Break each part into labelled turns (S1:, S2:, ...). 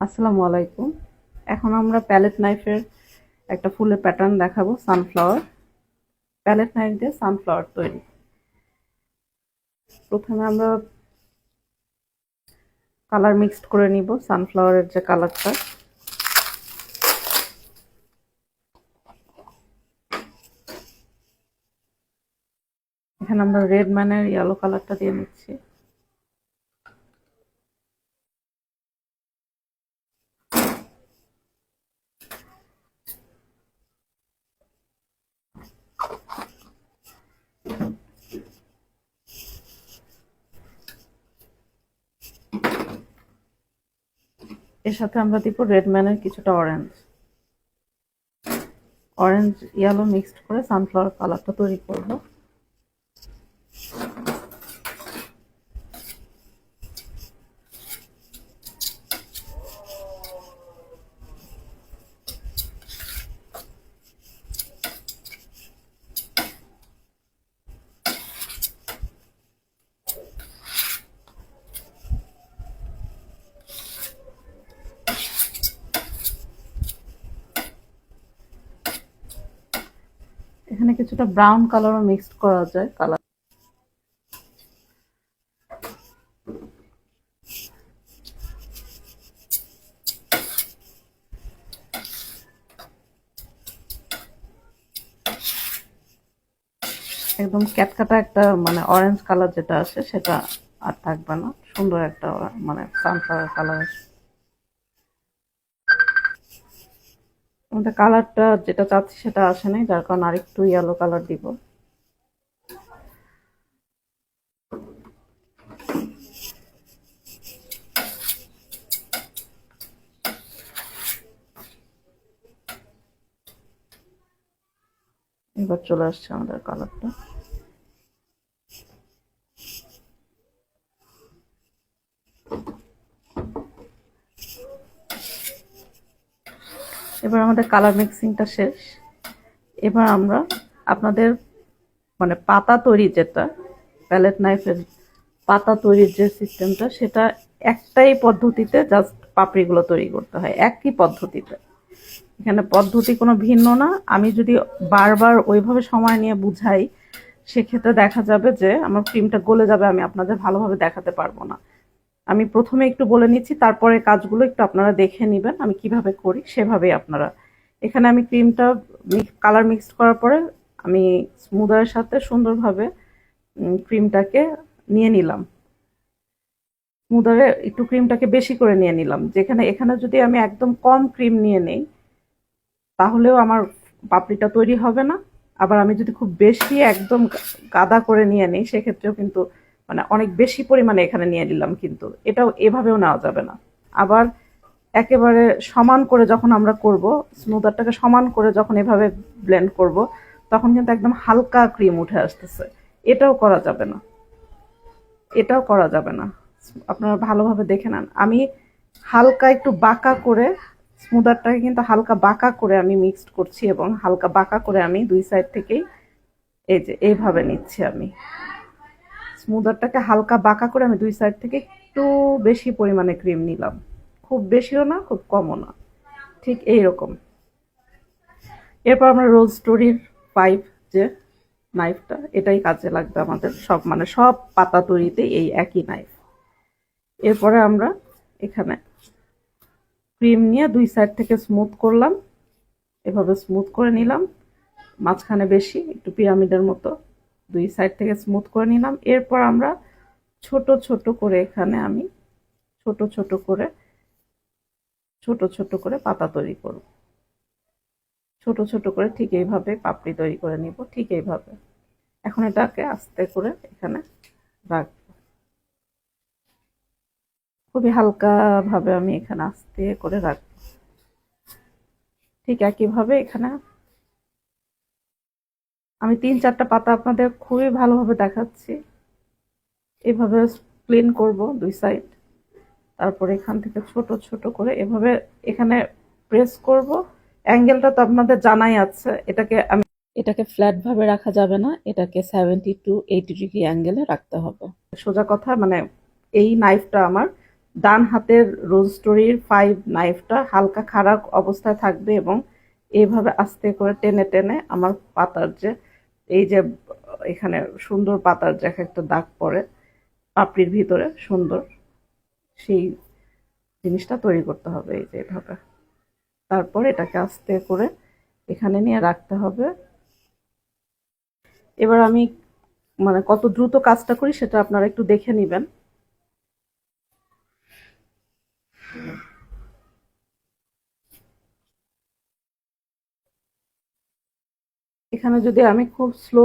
S1: আসসালামু আলাইকুম। এখন আমরা প্যালেট নাইফের একটা ফুলের প্যাটার্ন দেখাবো। সানফ্লাওয়ার প্যালেট নাইফ দিয়ে সানফ্লাওয়ার তৈরি। প্রথমে আমরা কালার মিক্সড করে নিব। সানফ্লাওয়ারের যে কালারটা, এখানে আমরা রেড ম্যানের ইয়েলো কালারটা দিয়ে নিচ্ছি। এর সাথে আমরা দিব রেড ম্যানের কিছুটা অরেঞ্জ ইয়েলো মিক্সড করে সানফ্লাওয়ার কালারটা তৈরি করব। এখানে কিছুটা ব্রাউন কালারও মিক্সড করা যায়। কালার একদম ক্যাটকাটা একটা মানে অরেঞ্জ কালার যেটা আসে সেটা আর থাকবে না, সুন্দর একটা মানে সানফ্লাওয়ার কালার আসবে। আমাদের কালারটা যেটা চাচ্ছি সেটা আসে নাই, যার কারণে আরেকটু ইয়েলো কালার দিব। এবার চলে আসছে আমাদের কালারটা। এবার আমাদের কালার মিক্সিংটা শেষ। এবার আমরা আপনাদের মানে পাতা তৈরি, যেটা প্যালেট নাইফের পাতা তৈরির যে সিস্টেমটা, সেটা একটাই পদ্ধতিতে জাস্ট পাপড়িগুলো তৈরি করতে হয়, একই পদ্ধতিতে। এখানে পদ্ধতি কোনো ভিন্ন না। আমি যদি বারবার ওইভাবে সময় নিয়ে বুঝাই, সেক্ষেত্রে দেখা যাবে যে আমার ক্রিমটা গলে যাবে, আমি আপনাদের ভালোভাবে দেখাতে পারবো না। আমি প্রথমে একটু বলে নিচ্ছি, তারপরে কাজগুলো একটু আপনারা দেখে নেবেন আমি কিভাবে করি, সেভাবেই আপনারা। এখানে আমি ক্রিমটা কালার মিক্সড করার পরে আমি স্মুদারের সাথে সুন্দরভাবে ক্রিমটাকে নিয়ে নিলাম। স্মুদারে একটু ক্রিমটাকে বেশি করে নিয়ে নিলাম। যেখানে এখানে যদি আমি একদম কম ক্রিম নিয়ে নেই, তাহলেও আমার পাপড়িটা তৈরি হবে না। আবার আমি যদি খুব বেশি একদম গাদা করে নিয়ে নিই, সেক্ষেত্রেও কিন্তু মানে অনেক বেশি পরিমাণে এখানে নিয়ে নিলাম, কিন্তু এটাও এভাবেও নেওয়া যাবে না। আবার একেবারে সমান করে যখন আমরা করব, স্মুদারটাকে সমান করে যখন এভাবে ব্লেন্ড করব, তখন কিন্তু একদম হালকা ক্রিম উঠে আসতেছে। এটাও করা যাবে না, এটাও করা যাবে না। আপনারা ভালোভাবে দেখে নেন। আমি হালকা একটু বাঁকা করে স্মুদারটাকে কিন্তু হালকা বাঁকা করে আমি মিক্সড করছি, এবং হালকা বাঁকা করে আমি দুই সাইড থেকেই এই যে এইভাবে নিচ্ছি। আমি স্মুদারটাকে হালকা বাঁকা করে আমি দুই সাইড থেকে একটু বেশি পরিমাণে ক্রিম নিলাম, খুব বেশিও না খুব কমও না, ঠিক এইরকম। এরপর আমরা রোজ স্টোরির পাইপ যে নাইফটা, এটাই কাজে লাগবে আমাদের সব মানে সব পাতা তৈরিতে এই একই নাইফ। এরপরে আমরা এখানে ক্রিম নিয়ে দুই সাইড থেকে স্মুথ করলাম, এভাবে স্মুথ করে নিলাম। মাঝখানে বেশি একটু পিরামিডের মতো দুই সাইড থেকে স্মুথ করে নিলাম। এরপর আমরা ছোট ছোট করে এখানে আমি ছোট ছোট করে পাতা তৈরি করব। ছোট ছোট করে ঠিক এইভাবে পাপড়ি তৈরি করে নিব, ঠিক এইভাবে। এখন এটাকে আস্তে করে এখানে রাখবো। খুবই হালকা ভাবে আমি এখানে আস্তে করে রাখবো। ঠিক একইভাবে এখানে আমি 3-4টা পাতা আপনাদের খুবই ভালোভাবে দেখাচ্ছি। এভাবে প্লেন করব দুই সাইড, তারপর এখান থেকে ছোট ছোট করে এভাবে এখানে প্রেস করব। অ্যাঙ্গেলটা তো আপনাদের জানাই আছে। এটাকে ফ্ল্যাট ভাবে রাখা যাবে না, এটাকে 70 to 80 ডিগ্রি অ্যাঙ্গেলে রাখতে হবে। সোজা কথা মানে এই নাইফটা আমার ডান হাতের রোজ স্টোরির 5 নাইফটা হালকা খারাপ অবস্থায় থাকবে এবং এইভাবে আস্তে করে টেনে টেনে আমার পাতার যে এই যে এখানে সুন্দর পাতার যে একটা দাগ পড়ে পাপড়ির ভিতরে সুন্দর সেই জিনিসটা তৈরি করতে হবে এই যে এভাবে। তারপর এটাকে আস্তে করে এখানে নিয়ে রাখতে হবে। এবার আমি মানে কত দ্রুত কাজটা করি সেটা আপনারা একটু দেখে নেবেন। এখানে যদি আমি খুব স্লো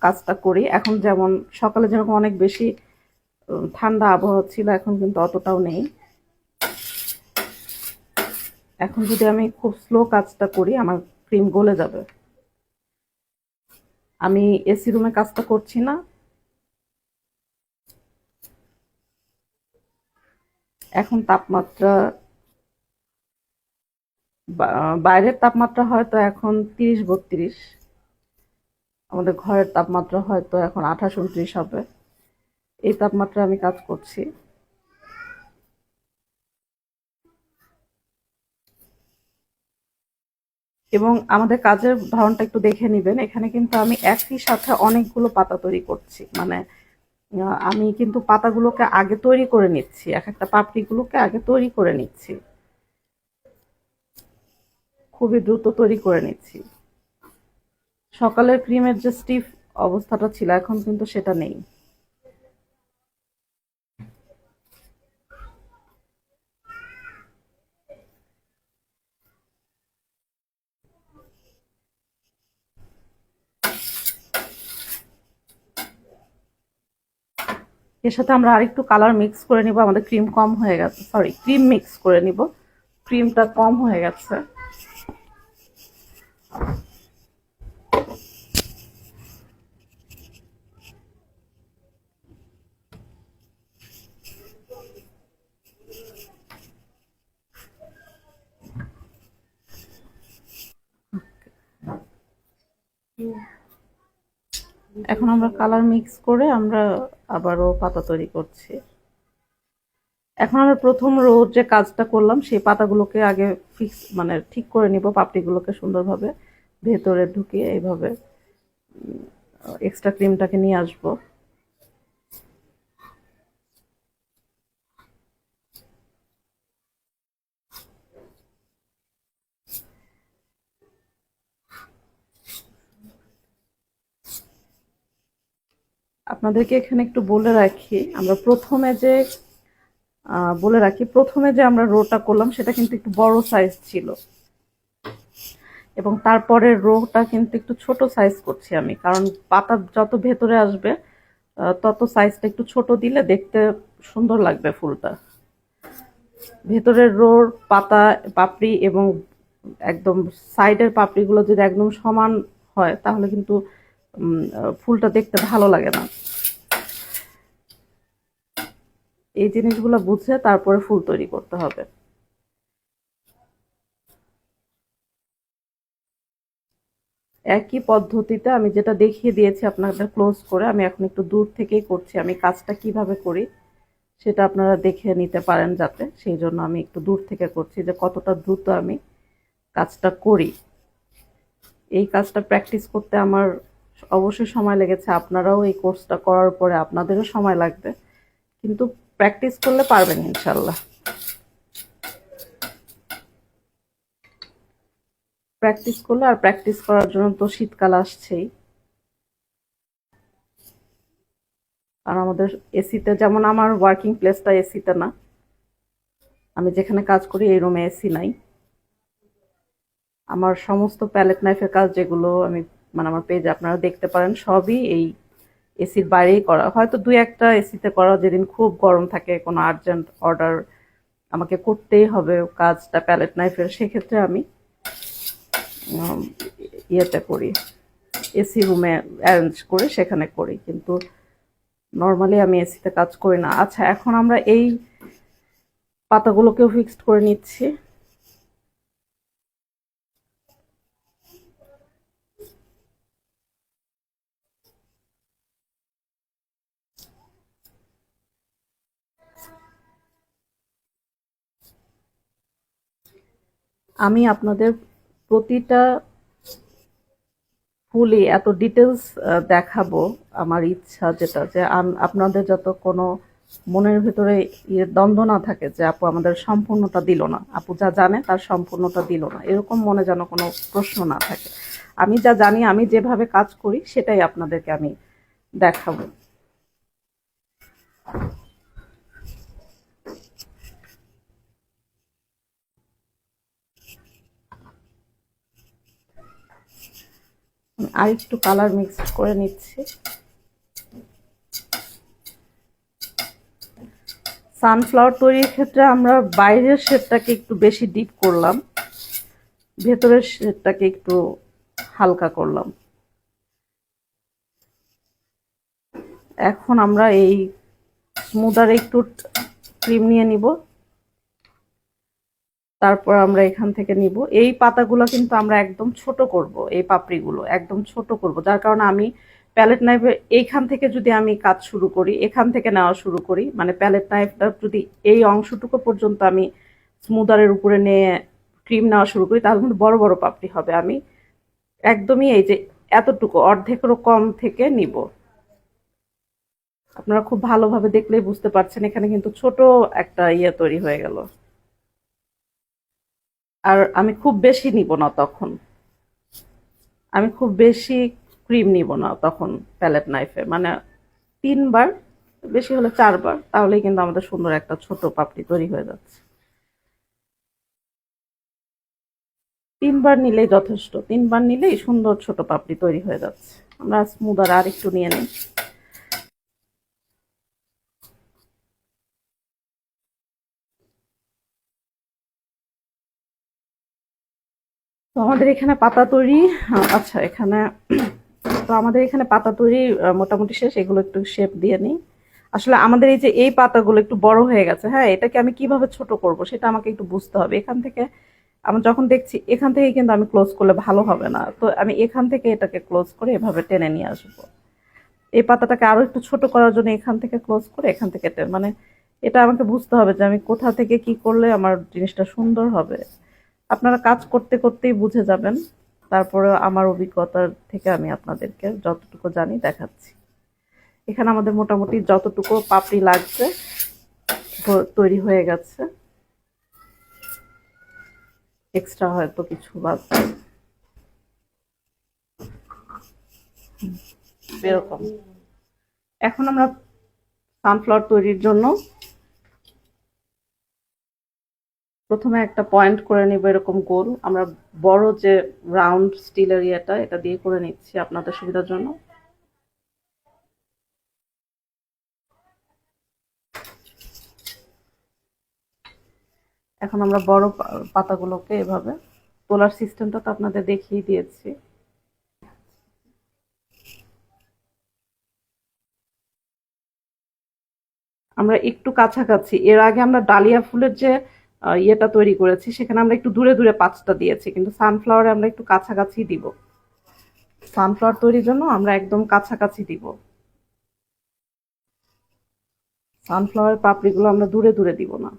S1: কাজটা করি, এখন যেমন সকালে যেরকম অনেক বেশি ঠান্ডা আবহাওয়া ছিল, এখন কিন্তু অতটাও নেই। এখন যদি আমি খুব স্লো কাজটা করি আমার ক্রিম গলে যাবে। আমি এসি রুমে কাজটা করছি না, এখন তাপমাত্রা বাইরের তাপমাত্রা হয়তো এখন 30-32, আমাদের ঘরের তাপমাত্রা হয়তো এখন 28-29 হবে। এই তাপমাত্রা আমি কাজ করছি। এবং আমাদের কাজের ধরনটা একটু দেখে নিবেন। এখানে কিন্তু আমি একই সাথে অনেকগুলো পাতা তৈরি করছি, মানে আমি কিন্তু পাতাগুলোকে আগে তৈরি করে নিচ্ছি, এক একটা পাপড়িগুলোকে আগে তৈরি করে নিচ্ছি, খুবই দ্রুত তৈরি করে নিচ্ছি। সকালের ক্রিমের যে স্টিফ অবস্থাটা ছিল এখন কিন্তু সেটা নেই। এর সাথে আমরা আরেকটু কালার মিক্স করে নিব, আমাদের ক্রিম কম হয়ে গেছে, সরি ক্রিম মিক্স করে নিব, ক্রিমটা কম হয়ে গেছে। এখন আমরা কালার মিক্স করে আমরা আবারও পাতা তৈরি করছি। এখন আমরা প্রথম রো যে কাজটা করলাম সেই পাতাগুলোকে আগে ফিক্স মানে ঠিক করে নিব, পাপড়িগুলোকে সুন্দরভাবে ভেতরে ঢুকিয়ে এইভাবে এক্সট্রা ক্রিমটাকে নিয়ে আসবো। আপনাদেরকে এখানে একটু বলে রাখি, আমরা প্রথমে যে আমরা রোটা করলাম সেটা কিন্তু একটু বড় সাইজ ছিল এবং তারপরের রোটা কিন্তু একটু ছোট সাইজ করছি আমি, কারণ পাতা যত ভেতরে আসবে তত সাইজটা একটু ছোট দিলে দেখতে সুন্দর লাগবে ফুলটা। ভেতরের রোর পাতা পাপড়ি এবং একদম সাইডের পাপড়িগুলো যদি একদম সমান হয় তাহলে কিন্তু ফুলটা দেখতে ভালো লাগে না। এই জিনিসগুলো বুঝে তারপরে ফুল তৈরি করতে হবে। একই পদ্ধতিতে আমি যেটা দেখিয়ে দিয়েছি আপনাদের ক্লোজ করে, আমি এখন একটু দূর থেকেই করছি। আমি কাজটা কিভাবে করি সেটা আপনারা দেখে নিতে পারেন, যাতে সেই জন্য আমি একটু দূর থেকে করছি যে কতটা দ্রুত আমি কাজটা করি। এই কাজটা প্র্যাকটিস করতে আমার অবশ্যই সময় লেগেছে, আপনারাও এই কোর্সটা করার পরে আপনাদেরও সময় লাগবে, কিন্তু প্র্যাকটিস করলে পারবেন ইনশাল্লাহ। প্র্যাকটিস করলে, আর প্র্যাকটিস করার জন্য তো শীতকাল আসছেই। আর আমাদের এসিতে, যেমন আমার ওয়ার্কিং প্লেসটা এসিতে না, আমি যেখানে কাজ করি এই রুমে এসি নাই। আমার সমস্ত প্যালেট নাইফের কাজ যেগুলো আমি মানে আমার পেজে আপনারা দেখতে পারেন সবই এই এসির বাইরেই করা, হয়তো দুই একটা এসিতে করা যেদিন খুব গরম থাকে, কোনো আর্জেন্ট অর্ডার আমাকে করতেই হবে কাজটা প্যালেট নাইফের, সেক্ষেত্রে আমি ইয়েতে করি, এসি রুমে অ্যারেঞ্জ করে সেখানে করি, কিন্তু নর্মালি আমি এসিতে কাজ করি না। আচ্ছা, এখন আমরা এই পাতাগুলোকেও ফিক্সড করে নিচ্ছি। আমি আপনাদের প্রতিটা ফুলই এত ডিটেলস দেখাবো, আমার ইচ্ছা যেটা যে আপনাদের যত কোনো মনের ভেতরে দ্বন্দ্ব না থাকে যে আপু আমাদের সম্পূর্ণটা দিল না, আপু যা জানে তার সম্পূর্ণটা দিল না, এরকম মনে যেন কোনো প্রশ্ন না থাকে। আমি যা জানি, আমি যেভাবে কাজ করি সেটাই আপনাদেরকে আমি দেখাবো। আর একটু কালার মিক্স করে নিচ্ছি। সানফ্লাওয়ার তৈরির ক্ষেত্রে আমরা বাইরের শেডটাকে একটু বেশি ডিপ করলাম, ভেতরের শেডটাকে একটু হালকা করলাম। এখন আমরা এই স্মুদারে একটু ক্রিম নিয়ে নিব, তারপর আমরা এখান থেকে নিব। এই পাতাগুলো কিন্তু আমরা একদম ছোট করব, এই পাপড়িগুলো একদম ছোট করব, যার কারণে আমি প্যালেট নাইফে এইখান থেকে যদি আমি কাজ শুরু করি, এখান থেকে নেওয়া শুরু করি, মানে প্যালেট নাইফটা যদি এই অংশটুকু পর্যন্ত আমি স্মুদারের উপরে নিয়ে ক্রিম নেওয়া শুরু করি, তাহলে কিন্তু বড় বড় পাপড়ি হবে। আমি একদমই এই যে এতটুকু অর্ধেকেরও কম থেকে নিব। আপনারা খুব ভালোভাবে দেখলেই বুঝতে পারছেন এখানে কিন্তু ছোট একটা ইয়ে তৈরি হয়ে গেল। আর আমি খুব বেশি নিব না তখন, আমি খুব বেশি ক্রিম নিব না তখন প্যালেট নাইফে, মানে 3 বার, বেশি হলে 4 বার, তাহলেই কিন্তু আমাদের সুন্দর একটা ছোট পাপড়ি তৈরি হয়ে যাচ্ছে। 3 বার নিলেই যথেষ্ট, 3 বার নিলেই সুন্দর ছোট পাপড়ি তৈরি হয়ে যাচ্ছে। আমরা স্মুদার আর একটু নিয়ে নিই। তো আমাদের এখানে পাতা তৈরি, আচ্ছা এখানে তো আমাদের এখানে পাতা তৈরি মোটামুটি শেষ। এগুলো একটু শেপ দিয়ে নিই। আসলে আমাদের এই যে এই পাতাগুলো একটু বড় হয়ে গেছে, হ্যাঁ, এটাকে আমি কিভাবে ছোট করব সেটা আমাকে একটু বুঝতে হবে। এখান থেকে আমি যখন দেখছি এখান থেকে কিন্তু আমি ক্লোজ করলে ভালো হবে না, তো আমি এখান থেকে এটাকে ক্লোজ করে এভাবে টেনে নিয়ে আসবো। এই পাতাটাকে আরো একটু ছোট করার জন্য এখান থেকে ক্লোজ করে এখান থেকে মানে এটা আমাকে বুঝতে হবে যে আমি কোথা থেকে কি করলে আমার জিনিসটা সুন্দর হবে। আপনারা কাজ করতে করতেই বুঝে যাবেন। তারপরে আমার অভিজ্ঞতা থেকে আমি আপনাদেরকে যতটুকু জানি দেখাচ্ছি। এখানে আমাদের মোটামুটি যতটুকু পাপড়ি লাগছে তৈরি হয়ে গেছে, এক্সট্রা হয়তো কিছু বাদ এরকম। এখন আমরা সানফ্লাওয়ার তৈরির জন্য প্রথমে একটা পয়েন্ট করে নিব এরকম গোল। আমরা বড় যে রাউন্ড স্টিলের ইয়েটা, এটা দিয়ে করে নিচ্ছি আপনাদের সুবিধার জন্য। এখন আমরা বড় পাতাগুলোকে এভাবে তোলার সিস্টেমটা তো আপনাদের দেখিয়ে দিয়েছি। আমরা একটু কাছাকাছি, এর আগে আমরা ডালিয়া ফুলের যে ইয়েটা তৈরি করেছি সেখানে আমরা একটু দূরে দূরে পাঁচটা দিয়েছি, কিন্তু সানফ্লাওয়ারে আমরা একটু কাছাকাছি দিব। সানফ্লাওয়ার তৈরির জন্য আমরা একদম কাছাকাছি দিব। সানফ্লাওয়ার পাপড়িগুলো আমরা দূরে দূরে দিব না।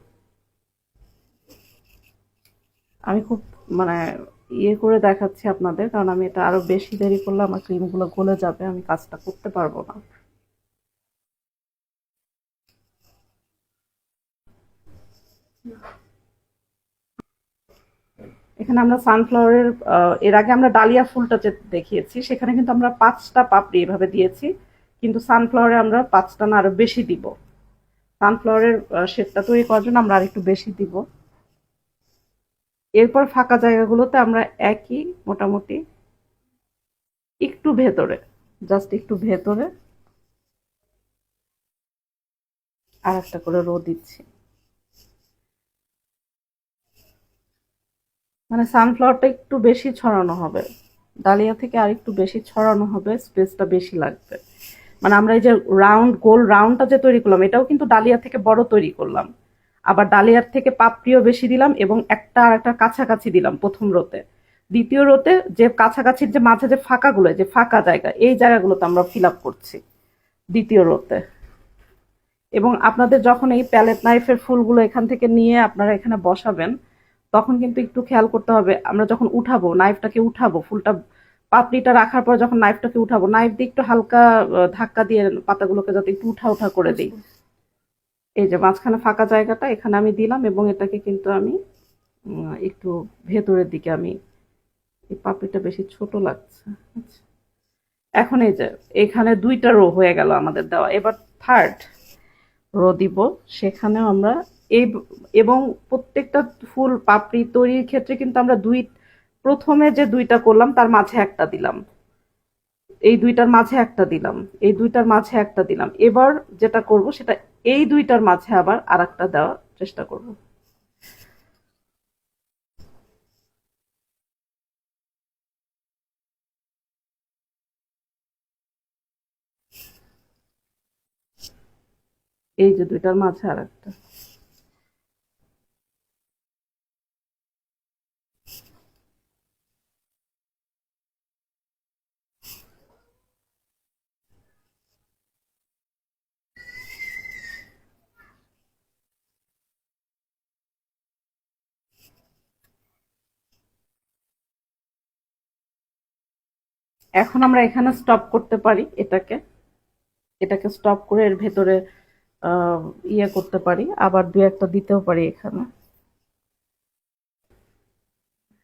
S1: আমি খুব মানে ইয়ে করে দেখাচ্ছি আপনাদের, কারণ আমি এটা আরো বেশি দেরি করলে আমার ক্রিমগুলো গলে যাবে, আমি কাজটা করতে পারবো না। এখানে আমরা সানফ্লাওয়ারের এর আগে আমরা ডালিয়া ফুলটা যে দেখিয়েছি সেখানে কিন্তু আমরা 5টা পাপড়ি এভাবে দিয়েছি, কিন্তু সানফ্লাওয়ারে আমরা 5টা না আরো বেশি দিব। সানফ্লাওয়ারের শেপটা তৈরি করার জন্য আমরা আরেকটু বেশি দিব। এরপর ফাঁকা জায়গাগুলোতে আমরা একই মোটামুটি একটু ভেতরে, জাস্ট একটু ভেতরে আর একটা করে রো দিচ্ছি। মানে সানফ্লাওয়ারটা একটু বেশি ছড়ানো হবে, ডালিয়া থেকে আর একটু বেশি ছড়ানো হবে, স্পেসটা বেশি লাগবে। মানে আমরা এই যে রাউন্ড গোল রাউন্ডটা যে তৈরি করলাম এটাও কিন্তু ডালিয়া থেকে বড় তৈরি করলাম, আবার ডালিয়ার থেকে পাপড়িও বেশি দিলাম এবং একটা আর একটা কাছাকাছি দিলাম প্রথম রোতে। দ্বিতীয় রোতে যে কাছাকাছির যে মাঝে যে ফাঁকাগুলো, যে ফাঁকা জায়গা, এই জায়গাগুলোতে আমরা ফিল আপ করছি দ্বিতীয় রোতে। এবং আপনাদের যখন এই প্যালেট নাইফের ফুলগুলো এখান থেকে নিয়ে আপনারা এখানে বসাবেন, তখন কিন্তু একটু খেয়াল করতে হবে, আমরা যখন উঠাবো নাইফটাকে উঠাবো ফুলটা পাপড়িটা রাখার পর যখন নাইফটাকে উঠাবো, নাইফ দিয়ে একটু হালকা ধাক্কা দিয়ে পাতাগুলোকে যাতে একটু উঠা উঠা করে দিই। এই যে মাঝখানে ফাঁকা জায়গাটা এখানে আমি দিলাম এবং এটাকে কিন্তু আমি একটু ভেতরের দিকে আমি, এই পাপড়িটা বেশি ছোট লাগছে। আচ্ছা, এখন এই যে এখানে 2টা রো হয়ে গেল আমাদের দেওয়া, এবার থার্ড রো দিব। সেখানেও আমরা এই, এবং প্রত্যেকটা ফুল পাপড়ি তৈরির ক্ষেত্রে কিন্তু আমরা প্রথমে যে 2টা করলাম তার মাঝে একটা দিলাম, এই 2টার মাঝে একটা দিলাম, এই 2টার মাঝে একটা দিলাম। এবার যেটা করব সেটা এই 2টার মাঝে আবার আরেকটা দেওয়ার চেষ্টা করব। এই যে 2টার মাঝে আরেকটা। এখন আমরা এখানে স্টপ করতে পারি, এটাকে এটাকে স্টপ করে এর ভেতরে ইয়ে করতে পারি, আবার 2-1টা দিতেও পারি এখানে।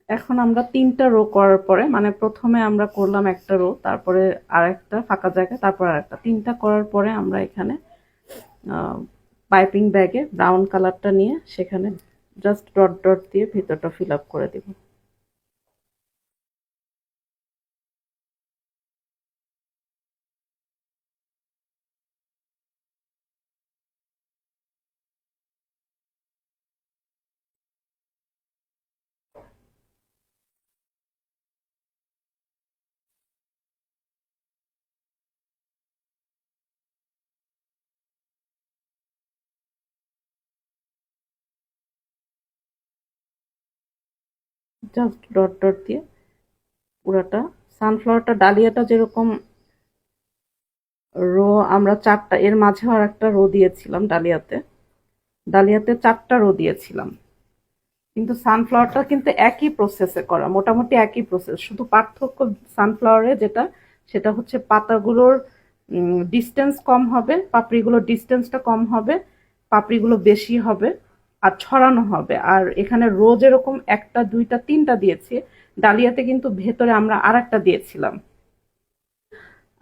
S1: এখন আমরা 3টা রো করার পরে, মানে প্রথমে আমরা করলাম একটা রো, তারপরে আরেকটা ফাঁকা জায়গা, তারপর আরেকটা, 3টা করার পরে আমরা এখানে পাইপিং ব্যাগে ব্রাউন কালারটা নিয়ে সেখানে জাস্ট ডট ডট দিয়ে ভিতরটা ফিল আপ করে দিব। জাস্ট ডট ডট দিয়ে পুরাটা, সানফ্লাওয়ারটা ডালিয়াটা যেরকম রো আমরা 4টা, এর মাঝেও আর একটা রো দিয়েছিলাম ডালিয়াতে, ডালিয়াতে 4টা রো দিয়েছিলাম, কিন্তু সানফ্লাওয়ারটা কিন্তু একই প্রসেসে করা, মোটামুটি একই প্রসেস, শুধু পার্থক্য সানফ্লাওয়ারে যেটা, সেটা হচ্ছে পাতাগুলোর ডিস্টেন্স কম হবে, পাপড়িগুলোর ডিস্টেন্সটা কম হবে, পাপড়িগুলো বেশি হবে আর ছড়ানো হবে। আর এখানে রো যেরকম 1টা 2টা 3টা দিয়েছি, ডালিয়াতে কিন্তু ভেতরে আমরা আর একটা দিয়েছিলাম,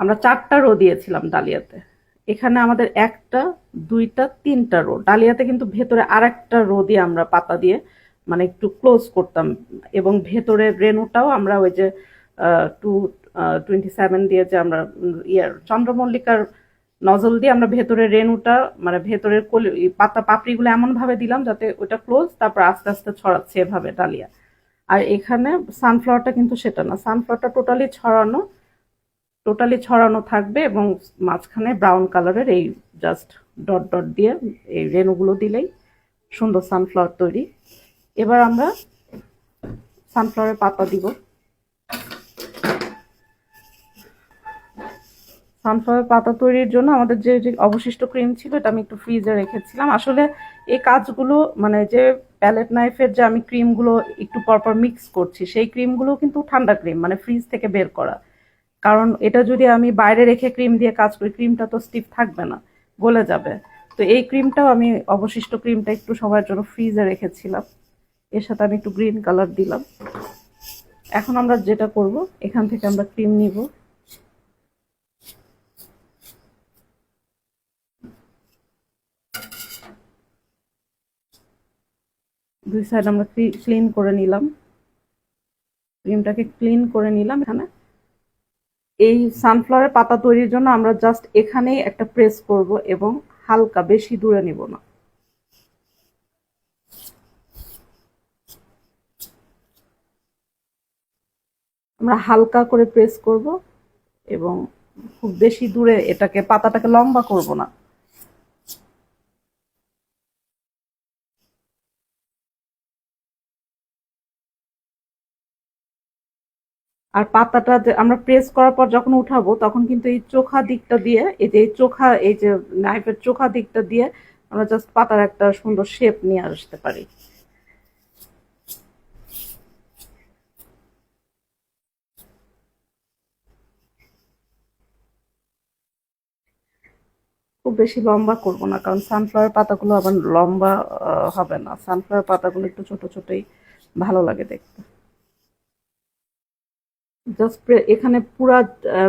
S1: আমরা 4টা রো দিয়েছিলাম ডালিয়াতে। এখানে আমাদের 1টা 2টা 3টা রো, ডালিয়াতে কিন্তু ভেতরে আর একটা রো দিয়ে আমরা পাতা দিয়ে মানে একটু ক্লোজ করতাম, এবং ভেতরের রেণুটাও আমরা ওই যে 227 দিয়ে যে আমরা ইয়ার চন্দ্রমল্লিকার নজল দিয়ে আমরা ভেতরের রেণুটা, মানে ভেতরের পাতা পাপড়িগুলো এমন ভাবে দিলাম যাতে ওটা ক্লোজ, তারপর আস্তে আস্তে ছড়াচ্ছে এভাবে ডালিয়া। আর এখানে সানফ্লাওয়ারটা কিন্তু সেটা না, সানফ্লাওয়ারটা টোটালি ছড়ানো থাকবে এবং মাঝখানে ব্রাউন কালারের এই জাস্ট ডট ডট দিয়ে এই রেণুগুলো দিলেই সুন্দর সানফ্লাওয়ার তৈরি। এবার আমরা সানফ্লাওয়ারের পাতা দিব। সানফ্লাওয়ার পাতা তৈরির জন্য আমাদের যে যে অবশিষ্ট ক্রিম ছিল এটা আমি একটু ফ্রিজে রেখেছিলাম। আসলে এই কাজগুলো মানে যে প্যালেট নাইফের যে আমি ক্রিমগুলো একটু পরপর মিক্স করছি, সেই ক্রিমগুলো কিন্তু ঠান্ডা ক্রিম, মানে ফ্রিজ থেকে বের করা, কারণ এটা যদি আমি বাইরে রেখে ক্রিম দিয়ে কাজ করি, ক্রিমটা তো স্টিফ থাকবে না, গলে যাবে। তো এই ক্রিমটাও আমি অবশিষ্ট ক্রিমটা একটু সবার জন্য ফ্রিজে রেখেছিলাম, এর সাথে আমি একটু গ্রিন কালার দিলাম। এখন আমরা যেটা করব, এখান থেকে আমরা ক্রিম নিব, দুই সাইড আমরা ক্লিন করে নিলাম, ক্রিমটাকে ক্লিন করে নিলাম। এখানে এই সানফ্লাওয়ারের পাতা তৈরির জন্য আমরা জাস্ট এখানেই একটা প্রেস করব এবং হালকা, বেশি দূরে নিব না। আমরা হালকা করে প্রেস করব এবং খুব বেশি দূরে এটাকে, পাতাটাকে লম্বা করব না। আর পাতাটা আমরা প্রেস করার পর যখন উঠাবো তখন কিন্তু এই চোখা দিকটা দিয়ে, এই যে চোখা, এই যে নাইফের চোখা দিকটা দিয়ে আমরা জাস্ট পাতার একটা সুন্দর শেপ নিয়ে আসতে পারি। খুব বেশি লম্বা করব না, কারণ সানফ্লাওয়ার পাতাগুলো আবার লম্বা হবে না। সানফ্লাওয়ার পাতাগুলো একটু ছোট ছোটই ভালো লাগে দেখতে। জাস্ট এখানে পুরা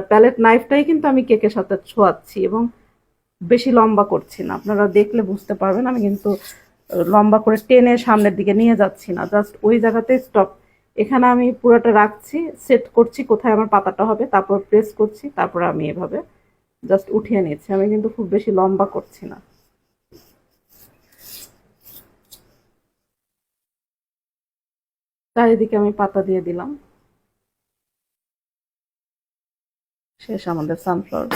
S1: প্যালেট নাইফটাই কিন্তু আমি কেকের সাথে ছোঁয়াচ্ছি এবং বেশি লম্বা করছি না। আপনারা দেখলে বুঝতে পারবেন আমি কিন্তু লম্বা করে টেনে সামনের দিকে নিয়ে যাচ্ছি না, জাস্ট ওই জায়গাতে স্টপ। এখানে আমি পুরোটা রাখছি, সেট করছি কোথায় আমার পাতাটা হবে, তারপর প্রেস করছি, তারপর আমি এভাবে জাস্ট উঠিয়ে নিচ্ছি। আমি কিন্তু খুব বেশি লম্বা করছি না। চারিদিকে আমি পাতা দিয়ে দিলাম। শেষ আমাদের সানফ্লাওয়ার।